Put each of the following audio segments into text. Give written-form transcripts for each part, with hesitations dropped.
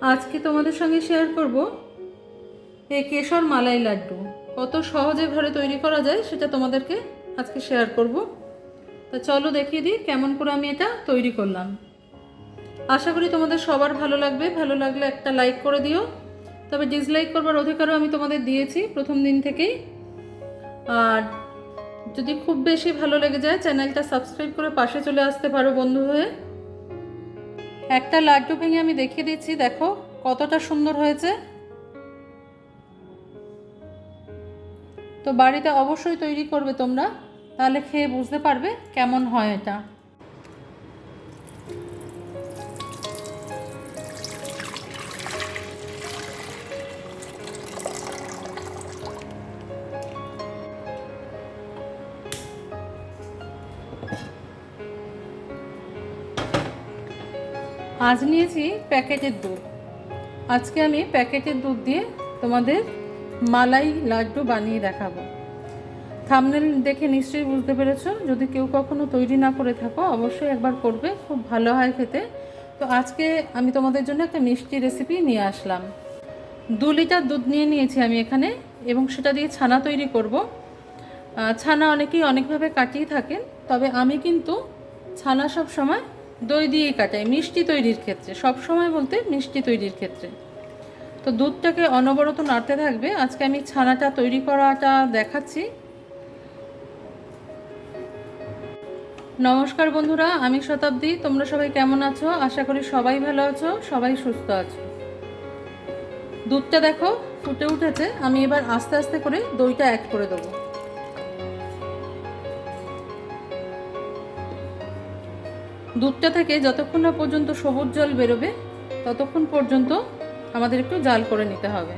আজকে তোমাদের সঙ্গে শেয়ার করব এই কেশর মালাই লাড্ডু কত সহজে ঘরে তৈরি করা যায় সেটা তোমাদেরকে আজকে শেয়ার করব। তো চলো দেখিয়ে দিই কেমন করে আমি এটা তৈরি করলাম। আশা করি তোমাদের সবার ভালো লাগবে। ভালো লাগলে একটা লাইক করে দিও, তবে ডিসলাইক করবার অধিকারও আমি তোমাদের দিয়েছি প্রথম দিন থেকেই। আর যদি খুব বেশি ভালো লেগে যায় চ্যানেলটা সাবস্ক্রাইব করে পাশে চলে আসতে পারো বন্ধু হয়ে। একটা লাড্ডু ভেঙে আমি দেখিয়ে দিচ্ছি, দেখো কতটা সুন্দর হয়েছে। তো বাড়িতে অবশ্যই তৈরি করবে তোমরা, তাহলে খেয়ে বুঝতে পারবে কেমন হয় এটা। আজ নিয়েছি প্যাকেটের দুধ। আজকে আমি প্যাকেটের দুধ দিয়ে তোমাদের মালাই লাড্ডু বানিয়ে দেখাবো। থাম্বনেল দেখে নিশ্চয়ই বুঝতে পেরেছো। যদি কেউ কখনো তৈরি না করে থাকো অবশ্যই একবার করবে, খুব ভালো হয় খেতে। তো আজকে আমি তোমাদের জন্য একটা মিষ্টি রেসিপি নিয়ে আসলাম। 2 লিটার দুধ নিয়ে নিয়েছি আমি এখানে, এবং সেটা দিয়ে ছানা তৈরি করব। ছানা অনেকেই অনেকভাবে কাটিয়ে থাকেন, তবে আমি কিন্তু ছানা সব সময় দই দিয়েই কাটাই মিষ্টি তৈরির ক্ষেত্রে, সব সময় বলতে মিষ্টি তৈরির ক্ষেত্রে। তো দুধটাকে অনবরত নাড়তে থাকবে। আজকে আমি ছানাটা তৈরি করাটা দেখাচ্ছি। নমস্কার বন্ধুরা, আমি শতাব্দী। তোমরা সবাই কেমন আছো? আশা করি সবাই ভালো আছো, সবাই সুস্থ আছো। দুধটা দেখো ফুটে উঠেছে। আমি এবার আস্তে আস্তে করে দইটা অ্যাড করে দেবো। দুধটা থেকে যতক্ষণ না পর্যন্ত সবুজ জল বেরোবে ততক্ষণ পর্যন্ত আমাদের একটু জাল করে নিতে হবে।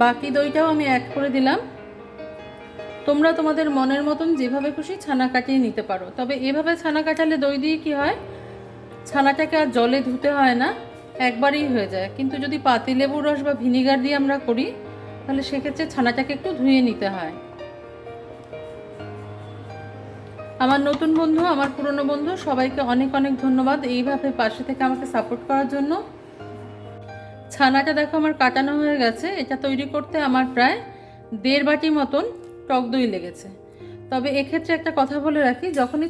বাকি দইটাও আমি অ্যাড করে দিলাম। তোমরা তোমাদের মনের মতন যেভাবে খুশি ছানা কাটিয়ে নিতে পারো, তবে এভাবে ছানা কাটালে দই দিয়ে কি হয়, ছানাটাকে আর জলে ধুতে হয় না, একবারেই হয়ে যায়। কিন্তু যদি পাতিলেবুর রস বা ভিনিগার দিয়ে আমরা করি তাহলে সেক্ষেত্রে ছানাটাকে একটু ধুয়ে নিতে হয়। আমার নতুন বন্ধু, আমার পুরনো বন্ধু, সবাইকে অনেক অনেক ধন্যবাদ এইভাবে পাশে থেকে আমাকে সাপোর্ট করার জন্য। ছানাটা দেখো আমার কাটানো হয়ে গেছে। এটা তৈরি করতে আমার প্রায় 1.5 বাটি মতন টক দই লেগেছে। তবে এক্ষেত্রে একটা কথা বলে রাখি, যখনই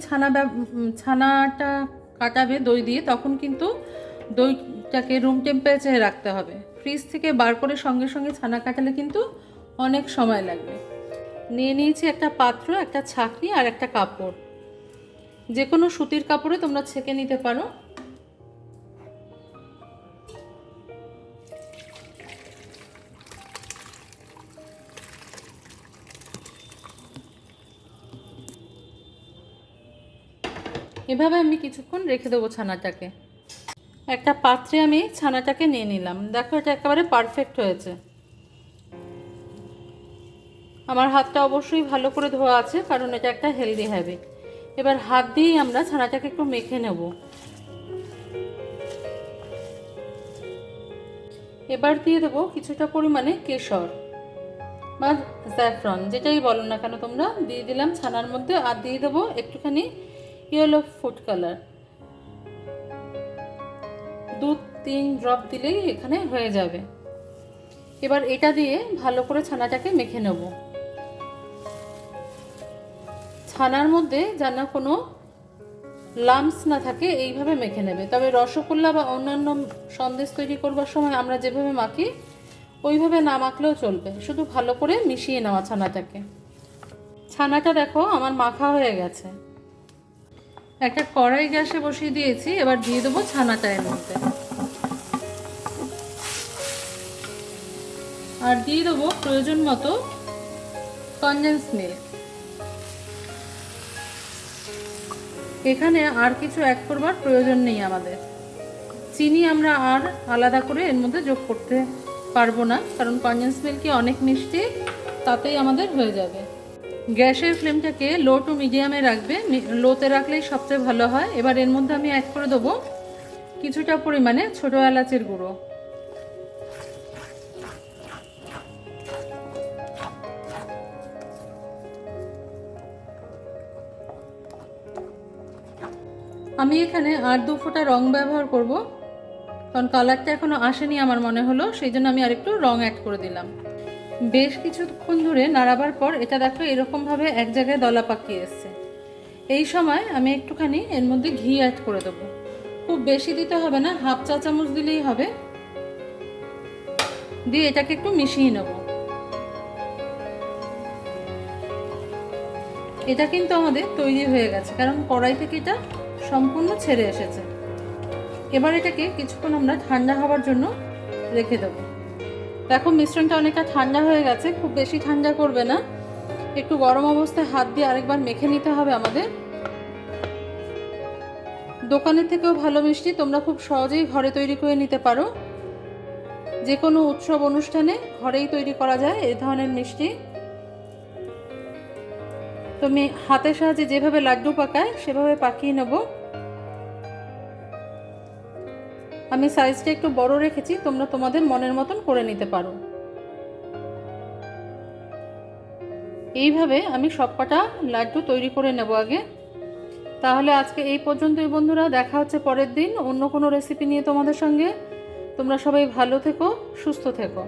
ছানাটা কাটাবে দই দিয়ে, তখন কিন্তু দইটাকে রুম টেম্পারেচারে রাখতে হবে। ফ্রিজ থেকে বার করে সঙ্গে সঙ্গে ছানা কাটালে কিন্তু অনেক সময় লাগবে। নিয়ে নিয়েছি একটা পাত্র, একটা ছাঁকনি আর একটা কাপড়। যে কোনো সুতির কাপড়ে তোমরা ছেঁকে নিতে পারো। এভাবে আমি কিছুক্ষণ রেখে দেবো ছানাটাকে। একটা পাত্রে আমি ছানাটাকে নিয়ে নিলাম। দেখো এটা একেবারে পারফেক্ট হয়েছে। আমার হাতটা অবশ্যই ভালো করে ধোয়া আছে, কারণ এটা একটা হেলদি হ্যাবিট। এবার হাত দিয়েই আমরা ছানাটাকে একটু মেখে নেব। এবার দিয়ে দেবো কিছুটা পরিমাণে কেশর বা স্যাফরন, যেটাই বলো না কেন তোমরা, দিয়ে দিলাম ছানার মধ্যে। আর দিয়ে দেবো একটুখানি ইয়েলো ফুড কালার। 2-3 ড্রপ দিলেই এখানে হয়ে যাবে। এবার এটা দিয়ে ভালো করে ছানাটাকে মেখে নেব। ছানার মধ্যে যেন কোনো লাম্পস না থাকে এইভাবে মেখে নেবে। তবে রসগোল্লা বা অন্যান্য সন্দেশ তৈরি করবার সময় আমরা যেভাবে মাখি ওইভাবে না মাখলেও চলবে, শুধু ভালো করে মিশিয়ে নেওয়া ছানাটাকে। ছানাটা দেখো আমার মাখা হয়ে গেছে। একটা কড়াই গ্যাসে বসিয়ে দিয়েছি। এবার দিয়ে দেবো ছানাটা এর মধ্যে, আর দিয়ে দেবো প্রয়োজন মতো কনডেন্সড মিল্ক। এখানে আর কিছু অ্যাড করবার প্রয়োজন নেই আমাদের। চিনি আমরা আর আলাদা করে এর মধ্যে যোগ করতে পারবো না, কারণ কনডেন্সড মিল্কে অনেক মিষ্টি, তাতেই আমাদের হয়ে যাবে। গ্যাসের ফ্লেমটাকে লো টু মিডিয়ামে রাখবে, লোতে রাখলেই সবচেয়ে ভালো হয়। এবার এর মধ্যে আমি অ্যাড করে দেবো কিছুটা পরিমাণে ছোটো এলাচের গুঁড়ো। আমি এখানে আর 2 ফোঁটা রং ব্যবহার করব, কারণ কালারটা এখনও আসেনি আমার মনে হলো, সেই জন্য আমি আরেকটু রং অ্যাড করে দিলাম। বেশ কিছুক্ষণ ধরে নাড়াবার পর এটা দেখো এরকমভাবে এক জায়গায় দলা পাকিয়ে এসছে। এই সময় আমি একটুখানি এর মধ্যে ঘি অ্যাড করে দেবো। খুব বেশি দিতে হবে না, হাফ চা চামচ দিলেই হবে। দিয়ে এটাকে একটু মিশিয়ে নেব। এটা কিন্তু আমাদের তৈরি হয়ে গেছে, কারণ কড়াই থেকে এটা সম্পূর্ণ ছেড়ে এসেছে। এবার এটাকে কিছুক্ষণ আমরা ঠান্ডা হওয়ার জন্য রেখে দেবো। দেখো মিশ্রণটা অনেকটা ঠান্ডা হয়ে গেছে, খুব বেশি ঠান্ডা করবে না, একটু গরম অবস্থায় হাত দিয়ে আরেকবার মেখে নিতে হবে আমাদের। দোকানের থেকেও ভালো মিষ্টি তোমরা খুব সহজেই ঘরে তৈরি করে নিতে পারো। যে কোনো উৎসব অনুষ্ঠানে ঘরেই তৈরি করা যায় এই ধরনের মিষ্টি। তুমি হাতের সাহায্যে যেভাবে লাড্ডু পাকায় সেভাবে পাকিয়ে নেব। আমি সাইজটা একটু বড় রেখেছি, তোমরা তোমাদের মনের মতন করে নিতে পারো। এইভাবে আমি সবকটা লাড্ডু তৈরি করে নেব আগে। তাহলে আজকে এই পর্যন্তই বন্ধুরা, দেখা হচ্ছে পরের দিন অন্য কোনো রেসিপি নিয়ে তোমাদের সঙ্গে। তোমরা সবাই ভালো থেকো, সুস্থ থেকো।